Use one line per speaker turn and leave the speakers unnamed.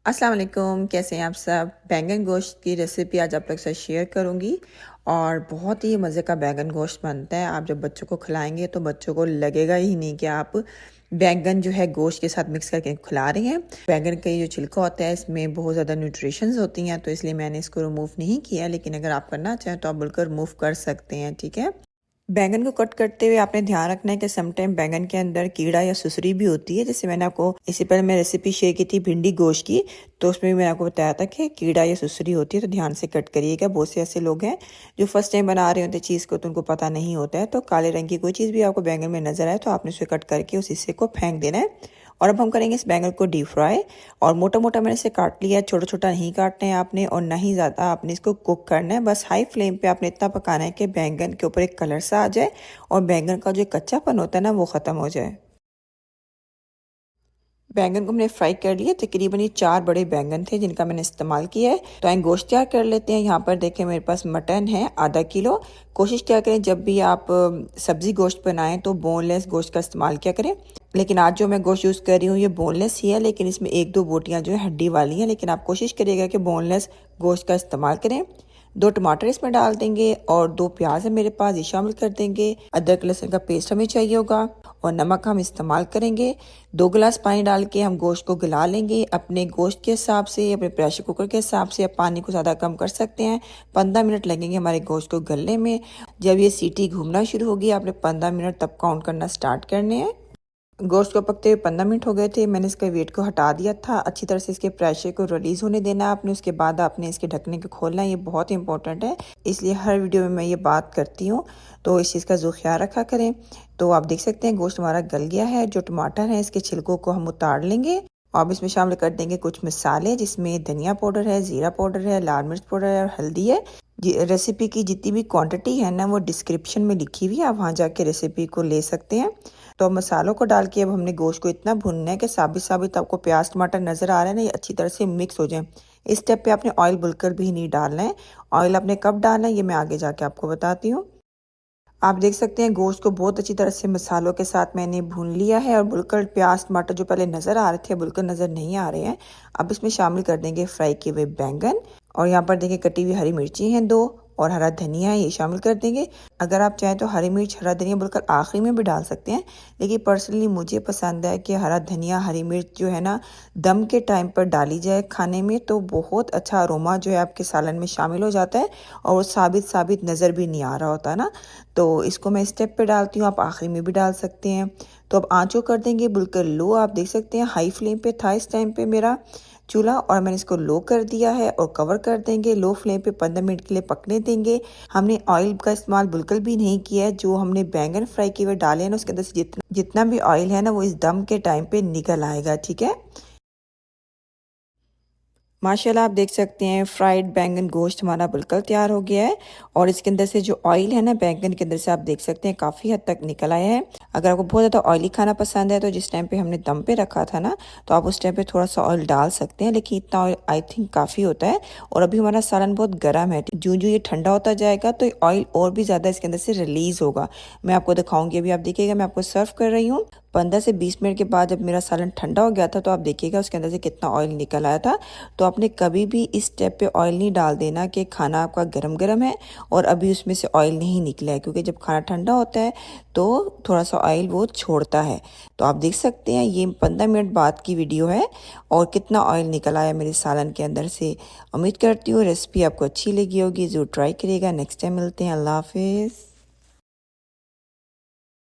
अस्सलाम वालेकुम, कैसे हैं आप सब। बैंगन गोश्त की रेसिपी आज आप लोग से शेयर करूंगी और बहुत ही मज़े का बैंगन गोश्त बनता है। आप जब बच्चों को खिलाएंगे तो बच्चों को लगेगा ही नहीं कि आप बैंगन जो है गोश्त के साथ मिक्स करके खिला रहे हैं। बैंगन का ये जो छिलका होता है इसमें बहुत ज़्यादा न्यूट्रिशंस होती हैं, तो इसलिए मैंने इसको रिमूव नहीं किया, लेकिन अगर आप करना चाहें तो आप बिल्कुल रिमूव कर सकते हैं। ठीक है। बैंगन को कट करते हुए आपने ध्यान रखना है कि समटाइम बैंगन के अंदर कीड़ा या सुसरी भी होती है। जैसे मैंने आपको इससे पहले मैं रेसिपी शेयर की थी भिंडी गोश्त की, तो उसमें भी मैंने आपको बताया था कि कीड़ा या सुसरी होती है, तो ध्यान से कट करिएगा। बहुत से ऐसे लोग हैं जो फर्स्ट टाइम बना रहे होते चीज़ को, तो उनको पता नहीं होता है। तो काले रंग की कोई चीज़ भी आपको बैंगन में नजर आए तो आपने उसे कट करके उस हिस्से को फेंक देना है। और अब हम करेंगे इस बैंगन को डीप फ्राई। और मोटा मोटा मैंने इसे काट लिया है, छोटा छोटा नहीं काटना है आपने, और ना ही ज़्यादा आपने इसको कुक करना है। बस हाई फ्लेम पे आपने इतना पकाना है कि बैंगन के ऊपर एक कलर सा आ जाए और बैंगन का जो कच्चापन होता है ना वो ख़त्म हो जाए। बैंगन को हमने फ्राई कर लिया। तकरीबन ये 4 बड़े बैंगन थे जिनका मैंने इस्तेमाल किया है। तो आए गोश्त तैयार कर लेते हैं। यहाँ पर देखें मेरे पास मटन है आधा किलो। कोशिश क्या करें जब भी आप सब्जी गोश्त बनाएं तो बोनलेस गोश्त का इस्तेमाल क्या करें। लेकिन आज जो मैं गोश्त यूज़ कर रही हूँ ये बोनलेस ही है, लेकिन इसमें 1-2 बोटियाँ जो है हड्डी वाली हैं, लेकिन आप कोशिश करिएगा कि बोनलेस गोश्त का इस्तेमाल करें। 2 टमाटर इसमें डाल देंगे और 2 प्याज है मेरे पास, ये शामिल कर देंगे। अदरक लहसुन का पेस्ट हमें चाहिए होगा और नमक हम इस्तेमाल करेंगे। 2 गिलास पानी डाल के हम गोश्त को गला लेंगे अपने गोश्त के हिसाब से, अपने प्रेशर कुकर के हिसाब से। आप पानी को ज़्यादा कम कर सकते हैं। 15 मिनट लगेंगे हमारे गोश्त को गलने में। जब ये सीटी घूमना शुरू होगी आपने 15 मिनट तब काउंट करना स्टार्ट करने हैं। गोश्त को पकते हुए 15 मिनट हो गए थे। मैंने इसके वेट को हटा दिया था। अच्छी तरह से इसके प्रेशर को रिलीज होने देना आपने। उसके बाद आपने इसके ढकने को खोलना है, ये बहुत इंपॉर्टेंट है, इसलिए हर वीडियो में मैं ये बात करती हूँ, तो इस चीज़ का जो ख्याल रखा करें। तो आप देख सकते हैं गोश्त हमारा गल गया है। जो टमाटर है इसके छिलकों को हम उतार लेंगे। अब इसमें शामिल कर देंगे कुछ मसाले, जिसमें धनिया पाउडर है, जीरा पाउडर है, लाल मिर्च पाउडर है और हल्दी है। रेसिपी की जितनी भी क्वांटिटी है ना वो डिस्क्रिप्शन में लिखी हुई है, आप वहाँ जाके रेसिपी को ले सकते हैं। तो मसालों को डाल के अब हमने गोश्त को इतना भुनना है कि साबित साबित आपको प्याज टमाटर नज़र आ रहा है ना, ये अच्छी तरह से मिक्स हो जाए। इस स्टेप पे आपने ऑयल बिल्कुल भी नहीं डालना है। ऑयल आपने कब डालना है ये मैं आगे जाके आपको बताती हूँ। आप देख सकते हैं गोश्त को बहुत अच्छी तरह से मसालों के साथ मैंने भून लिया है और बिल्कुल प्याज टमाटर जो पहले नज़र आ रहे थे बिल्कुल नज़र नहीं आ रहे हैं। अब इसमें शामिल कर देंगे फ्राई किए हुए बैंगन, और यहाँ पर देखिए कटी हुई हरी मिर्ची हैं 2 और हरा धनिया है, ये शामिल कर देंगे। अगर आप चाहें तो हरी मिर्च हरा धनिया बिल्कुल आखिरी में भी डाल सकते हैं, लेकिन पर्सनली मुझे पसंद है कि हरा धनिया हरी मिर्च जो है ना दम के टाइम पर डाली जाए खाने में, तो बहुत अच्छा अरोमा जो है आपके सालन में शामिल हो जाता है और वो साबित साबित नज़र भी नहीं आ रहा होता ना। तो इसको मैं स्टेप पे डालती हूँ, आप आखिरी में भी डाल सकते हैं। तो अब आंचों कर देंगे बिल्कुल लो। आप देख सकते हैं हाई फ्लेम पे था इस टाइम पे मेरा चूल्हा, और मैंने इसको लो कर दिया है और कवर कर देंगे। लो फ्लेम पे 15 मिनट के लिए पकने देंगे। हमने ऑयल का इस्तेमाल बिल्कुल भी नहीं किया है। जो हमने बैंगन फ्राई किए हुए डाले हैं ना उसके अंदर से जितना भी ऑयल है ना वो इस दम के टाइम पे निकल आएगा। ठीक है। माशाल्लाह आप देख सकते हैं फ्राइड बैंगन गोश्त हमारा बिल्कुल तैयार हो गया है, और इसके अंदर से जो ऑयल है ना बैंगन के अंदर से आप देख सकते हैं काफ़ी हद तक निकल आया है। अगर आपको बहुत ज़्यादा ऑयली खाना पसंद है तो जिस टाइम पे हमने दम पे रखा था ना तो आप उस टाइम पे थोड़ा सा ऑयल डाल सकते हैं, लेकिन इतना ऑयल आई थिंक काफ़ी होता है। और अभी हमारा सालन बहुत गर्म है, जो जो ये ठंडा होता जाएगा तो ऑयल और भी ज़्यादा इसके अंदर से रिलीज़ होगा। मैं आपको दिखाऊंगी, अभी आप देखिएगा मैं आपको सर्व कर रही हूँ। 15 से 20 मिनट के बाद जब मेरा सालन ठंडा हो गया था तो आप देखिएगा उसके अंदर से कितना ऑयल निकल आया था। तो आपने कभी भी इस स्टेप पे ऑयल नहीं डाल देना कि खाना आपका गरम गरम है और अभी उसमें से ऑयल नहीं निकला है, क्योंकि जब खाना ठंडा होता है तो थोड़ा सा ऑयल वो छोड़ता है। तो आप देख सकते हैं ये 15 मिनट बाद की वीडियो है और कितना ऑयल निकल आया मेरे सालन के अंदर से। उम्मीद करती हूँ रेसिपी आपको अच्छी लगी होगी, ज़रूर ट्राई करिएगा। नेक्स्ट टाइम मिलते हैं। अल्लाह हाफिज़।